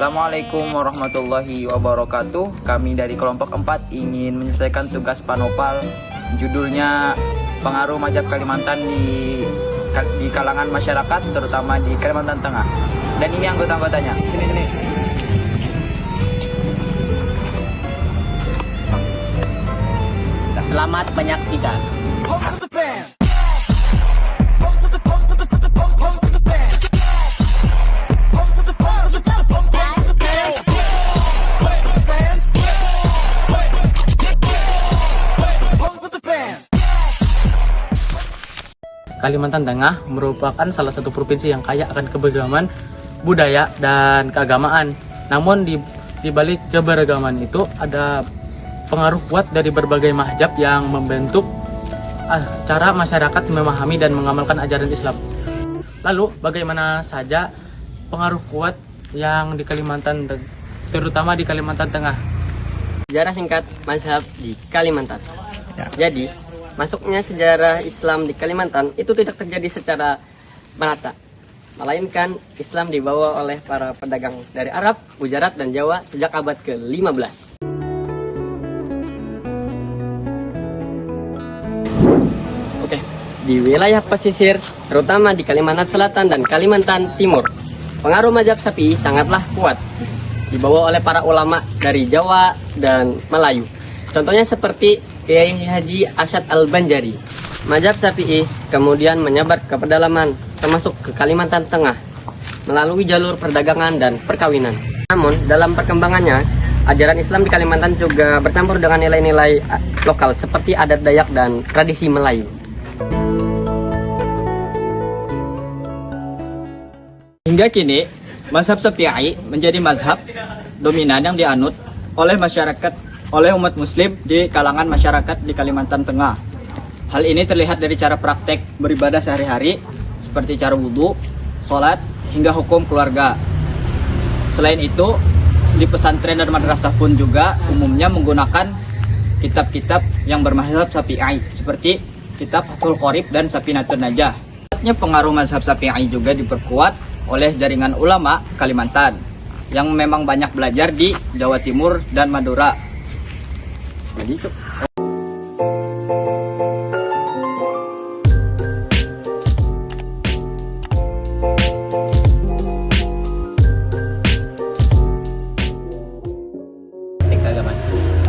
Assalamualaikum warahmatullahi wabarakatuh. Kami dari kelompok 4 ingin menyelesaikan tugas panopal. Judulnya pengaruh mazhab Kalimantan di kalangan masyarakat, terutama di Kalimantan Tengah. Dan ini anggota-anggotanya. Sini. Selamat menyaksikan. Kalimantan Tengah merupakan salah satu provinsi yang kaya akan keberagaman budaya dan keagamaan. Namun di balik keberagaman itu ada pengaruh kuat dari berbagai mazhab yang membentuk cara masyarakat memahami dan mengamalkan ajaran Islam. Lalu bagaimana saja pengaruh kuat yang di Kalimantan, terutama di Kalimantan Tengah? Sejarah singkat mazhab di Kalimantan. Ya. Jadi, masuknya sejarah Islam di Kalimantan itu tidak terjadi secara merata, melainkan Islam dibawa oleh para pedagang dari Arab, Gujarat, dan Jawa sejak abad ke-15. Oke, di wilayah pesisir, terutama di Kalimantan Selatan dan Kalimantan Timur, pengaruh mazhab Syafi'i sangatlah kuat, dibawa oleh para ulama dari Jawa dan Melayu. Contohnya seperti Kiai Haji Asyad Al-Banjari. Mazhab Syafi'i kemudian menyebar ke pedalaman, termasuk ke Kalimantan Tengah, melalui jalur perdagangan dan perkawinan. Namun, dalam perkembangannya, ajaran Islam di Kalimantan juga bercampur dengan nilai-nilai lokal seperti adat Dayak dan tradisi Melayu. Hingga kini, mazhab Syafi'i menjadi mazhab dominan yang dianut oleh umat muslim di kalangan masyarakat di Kalimantan Tengah. Hal ini terlihat dari cara praktek beribadah sehari-hari, seperti cara wudhu, sholat, hingga hukum keluarga. Selain itu, di pesantren dan madrasah pun juga umumnya menggunakan kitab-kitab yang bermazhab Syafi'i, seperti kitab Fathul Qorib dan Safinatul Najah. Pengaruh mazhab Syafi'i juga diperkuat oleh jaringan ulama Kalimantan, yang memang banyak belajar di Jawa Timur dan Madura. Begitu.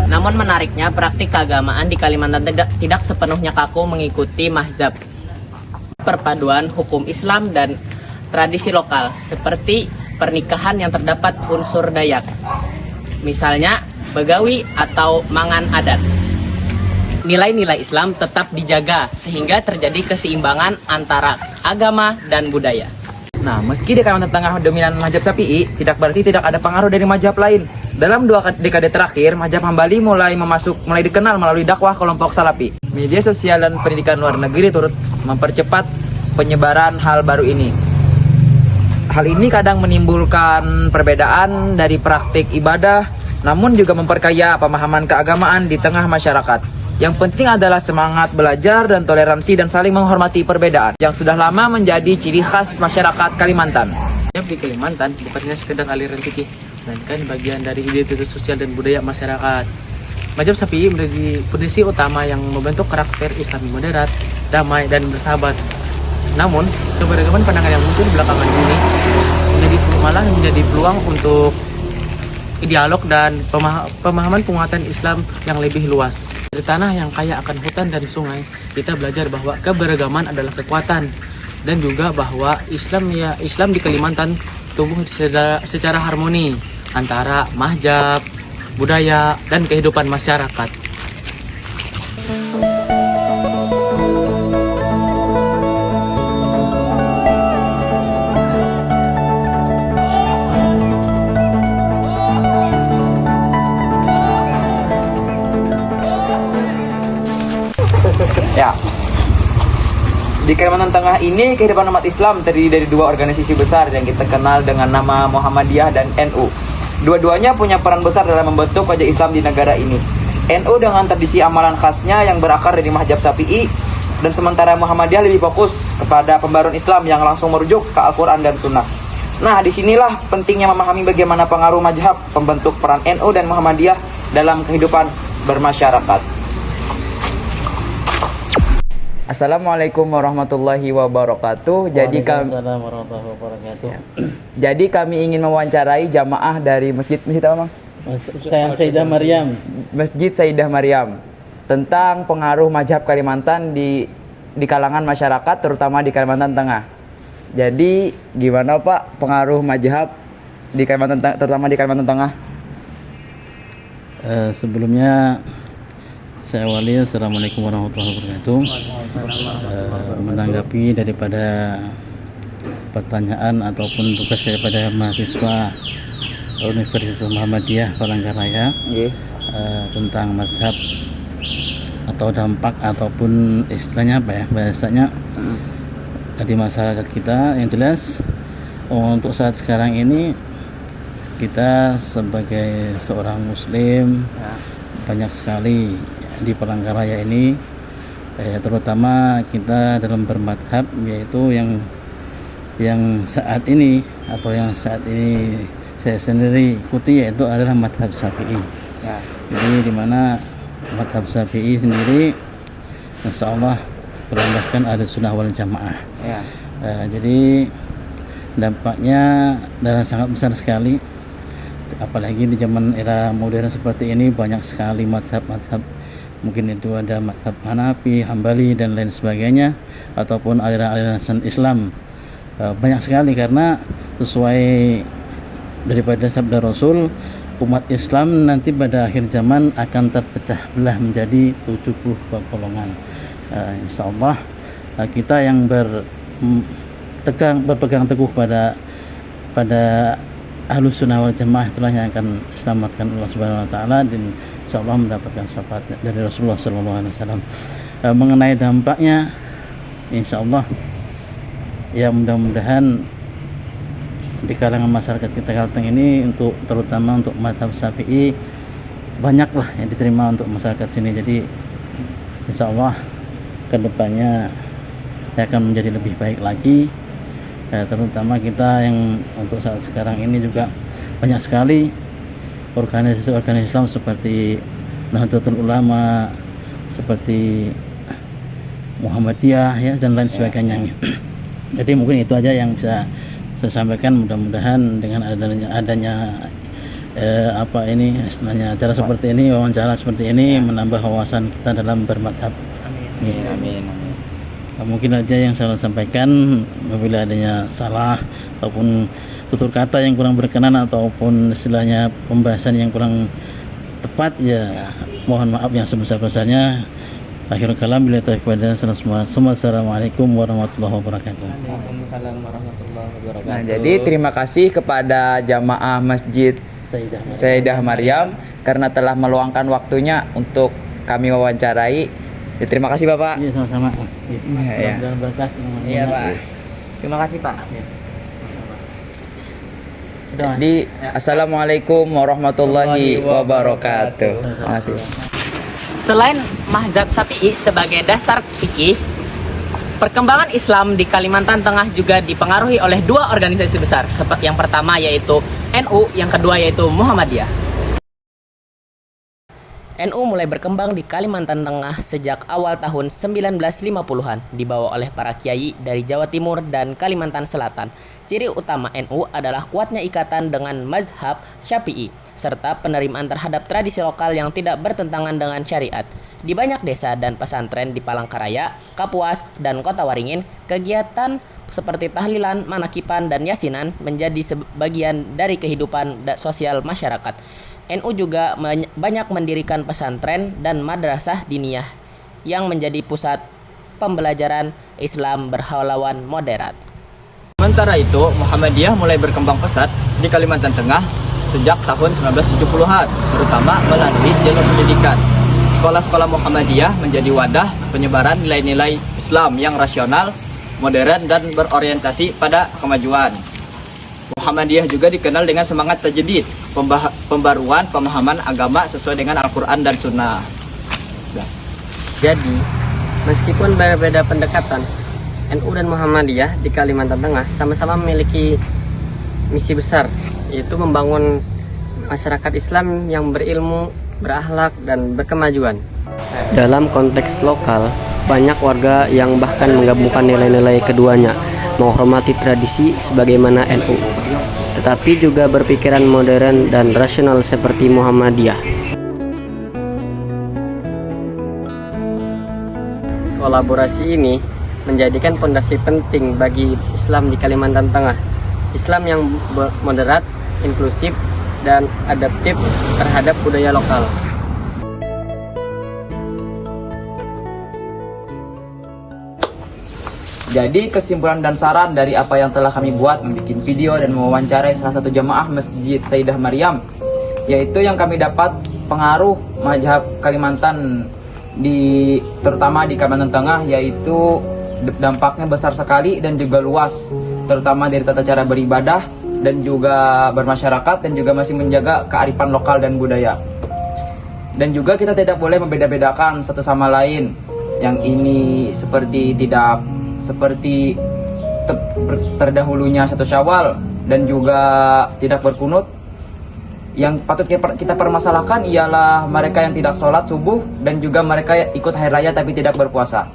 Namun menariknya, praktik keagamaan di Kalimantan tidak sepenuhnya kaku mengikuti mazhab. Perpaduan hukum Islam dan tradisi lokal, seperti pernikahan yang terdapat unsur Dayak. Misalnya, begawi atau mangan adat. Nilai-nilai Islam tetap dijaga sehingga terjadi keseimbangan antara agama dan budaya. Nah, meski di Kalimantan Tengah dominan mazhab Syafi'i, tidak berarti tidak ada pengaruh dari mazhab lain. Dalam 2 dekade terakhir, mazhab Hambali mulai dikenal melalui dakwah kelompok Salafi. Media sosial dan pendidikan luar negeri turut mempercepat penyebaran hal baru ini. Hal ini kadang menimbulkan perbedaan dari praktik ibadah, namun juga memperkaya pemahaman keagamaan di tengah masyarakat. Yang penting adalah semangat belajar dan toleransi dan saling menghormati perbedaan yang sudah lama menjadi ciri khas masyarakat Kalimantan. Di Kalimantan bukannya sekedar aliran fikih, melainkan bagian dari identitas sosial dan budaya masyarakat. Mazhab Syafi'i menjadi fondasi utama yang membentuk karakter Islami moderat, damai, dan bersahabat. Namun, keberagaman pandangan yang muncul belakangan ini malah menjadi peluang untuk dialog dan pemahaman penguatan Islam yang lebih luas. Dari tanah yang kaya akan hutan dan sungai, kita belajar bahwa keberagaman adalah kekuatan, dan juga bahwa Islam di Kalimantan tumbuh secara harmoni antara mazhab, budaya, dan kehidupan masyarakat. Ya, di Kalimantan Tengah ini kehidupan umat Islam terdiri dari 2 organisasi besar yang kita kenal dengan nama Muhammadiyah dan NU. Dua-duanya punya peran besar dalam membentuk wajah Islam di negara ini. NU dengan tradisi amalan khasnya yang berakar dari mazhab Syafi'i, dan sementara Muhammadiyah lebih fokus kepada pembaruan Islam yang langsung merujuk ke Al-Quran dan Sunnah. Nah, disinilah pentingnya memahami bagaimana pengaruh mazhab pembentuk peran NU dan Muhammadiyah dalam kehidupan bermasyarakat. Assalamualaikum warahmatullahi wabarakatuh. Jadi kami ingin mewawancarai jamaah dari masjid apa, Bang? Sayyidah Maryam. Masjid Sayyidah Maryam tentang pengaruh mazhab Kalimantan di kalangan masyarakat, terutama di Kalimantan Tengah. Jadi gimana Pak pengaruh mazhab di Kalimantan terutama di Kalimantan Tengah? Sebelumnya saya awali Assalamualaikum warahmatullahi wabarakatuh. Menanggapi daripada pertanyaan ataupun tugas daripada mahasiswa Universitas Muhammadiyah Palangkaraya tentang mazhab atau dampak ataupun istilahnya apa ya bahasanya di masyarakat kita, yang jelas untuk saat sekarang ini kita sebagai seorang muslim banyak sekali di Palangkaraya ini terutama kita dalam bermadhab, yaitu yang saat ini atau yang saat ini saya sendiri ikuti, yaitu adalah madhab Syafi'i. Jadi dimana madhab Syafi'i sendiri insya Allah berlandaskan ada sunnah wal jamaah. Jadi dampaknya adalah sangat besar sekali, apalagi di zaman era modern seperti ini banyak sekali mazhab-mazhab, mungkin itu ada mazhab Hanafi, Hambali dan lain sebagainya, ataupun aliran-aliran Islam banyak sekali, karena sesuai daripada sabda Rasul, umat Islam nanti pada akhir zaman akan terpecah belah menjadi 70 golongan. Insya Allah kita yang berpegang teguh pada Ahlus Sunnah wal Jamaah itulah yang akan diselamatkan Allah Subhanahu wa taala dan insya Allah mendapatkan syafaat dari Rasulullah sallallahu alaihi wasallam. Mengenai dampaknya insya Allah ya mudah-mudahan di kalangan masyarakat kita Kalteng ini, untuk terutama untuk mazhab Syafi'i, banyaklah yang diterima untuk masyarakat sini. Jadi insya Allah kedepannya akan menjadi lebih baik lagi, terutama kita yang untuk saat sekarang ini juga banyak sekali organisasi-organisasi Islam seperti Nahdlatul Ulama, seperti Muhammadiyah ya, dan lain sebagainya. Jadi mungkin itu aja yang bisa saya sampaikan. Mudah-mudahan dengan adanya apa ini istilahnya acara seperti ini, wawancara seperti ini menambah wawasan kita dalam bermadhab. Amin. Mungkin aja yang saya sampaikan, apabila adanya salah ataupun tutur kata yang kurang berkenan ataupun istilahnya pembahasan yang kurang tepat, ya mohon maaf yang sebesar-besarnya. Akhirul kalam, bila taufiq wal hidayah. Assalamualaikum warahmatullahi wabarakatuh. Nah, jadi terima kasih kepada jamaah Masjid Sayyidah Maryam karena telah meluangkan waktunya untuk kami wawancarai. Ya, terima kasih Bapak. Iya, sama-sama. Iya. Iya Pak. Terima kasih Pak. Jadi assalamualaikum warahmatullahi wabarakatuh. Terima kasih. Selain mazhab Syafi'i sebagai dasar fikih, perkembangan Islam di Kalimantan Tengah juga dipengaruhi oleh dua organisasi besar. Yang pertama yaitu NU, yang kedua yaitu Muhammadiyah. NU mulai berkembang di Kalimantan Tengah sejak awal tahun 1950-an, dibawa oleh para kiai dari Jawa Timur dan Kalimantan Selatan. Ciri utama NU adalah kuatnya ikatan dengan mazhab Syafi'i, serta penerimaan terhadap tradisi lokal yang tidak bertentangan dengan syariat. Di banyak desa dan pesantren di Palangkaraya, Kapuas, dan Kota Waringin, kegiatan seperti tahlilan, manakipan, dan yasinan menjadi sebagian dari kehidupan sosial masyarakat. NU juga banyak mendirikan pesantren dan madrasah diniyah yang menjadi pusat pembelajaran Islam berhaulawan moderat. Sementara itu, Muhammadiyah mulai berkembang pesat di Kalimantan Tengah sejak tahun 1970-an, terutama melalui jalur pendidikan. Sekolah-sekolah Muhammadiyah menjadi wadah penyebaran nilai-nilai Islam yang rasional, modern, dan berorientasi pada kemajuan. Muhammadiyah juga dikenal dengan semangat tajdid, pembaruan pemahaman agama sesuai dengan Al-Quran dan Sunnah. Jadi, meskipun berbeda pendekatan, NU dan Muhammadiyah di Kalimantan Tengah sama-sama memiliki misi besar, yaitu membangun masyarakat Islam yang berilmu, berakhlak, dan berkemajuan. Dalam konteks lokal, banyak warga yang bahkan menggabungkan nilai-nilai keduanya, menghormati tradisi sebagaimana NU, tetapi juga berpikiran modern dan rasional seperti Muhammadiyah. Kolaborasi ini menjadikan fondasi penting bagi Islam di Kalimantan Tengah. Islam yang moderat, inklusif, dan adaptif terhadap budaya lokal. Jadi kesimpulan dan saran dari apa yang telah kami buat membuat video dan mewawancarai salah satu jamaah Masjid Sayyidah Maryam, yaitu yang kami dapat pengaruh mazhab Kalimantan terutama di Kalimantan Tengah, yaitu dampaknya besar sekali dan juga luas, terutama dari tata cara beribadah dan juga bermasyarakat, dan juga masih menjaga kearifan lokal dan budaya. Dan juga kita tidak boleh membeda-bedakan satu sama lain. Yang ini seperti terdahulunya 1 Syawal dan juga tidak berkunut. Yang patut kita permasalahkan ialah mereka yang tidak sholat subuh dan juga mereka yang ikut hari raya tapi tidak berpuasa.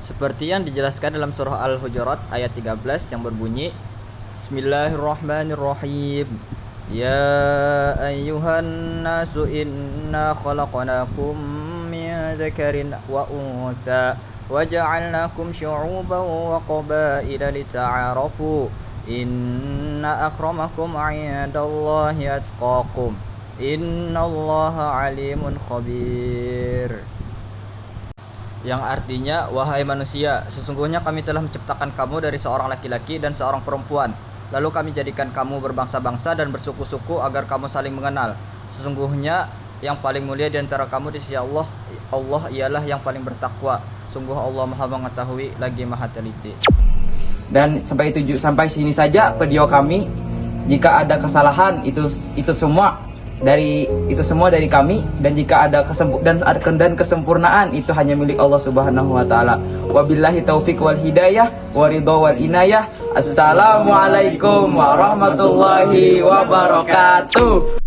Seperti yang dijelaskan dalam surah Al-Hujurat ayat 13 yang berbunyi, Bismillahirrahmanirrahim. Ya ayyuhan nasu inna khalaqnakum min dzakarin wa unsa wa ja'alnakum syu'uban wa qabaila lita'arafu. Inna akramakum 'indallahi atqakum. Innallaha 'alimun khabir. Yang artinya, wahai manusia, sesungguhnya kami telah menciptakan kamu dari seorang laki-laki dan seorang perempuan. Lalu kami jadikan kamu berbangsa-bangsa dan bersuku-suku agar kamu saling mengenal. Sesungguhnya yang paling mulia di antara kamu di sisi Allah ialah yang paling bertakwa. Sungguh Allah Maha mengetahui lagi Maha teliti. Dan sampai sini saja video kami. Jika ada kesalahan itu semua dari kami, dan jika ada kesempurnaan itu hanya milik Allah Subhanahu wa taala. Wabillahi taufik wal hidayah wa ridha wal inayah. Assalamualaikum warahmatullahi wabarakatuh.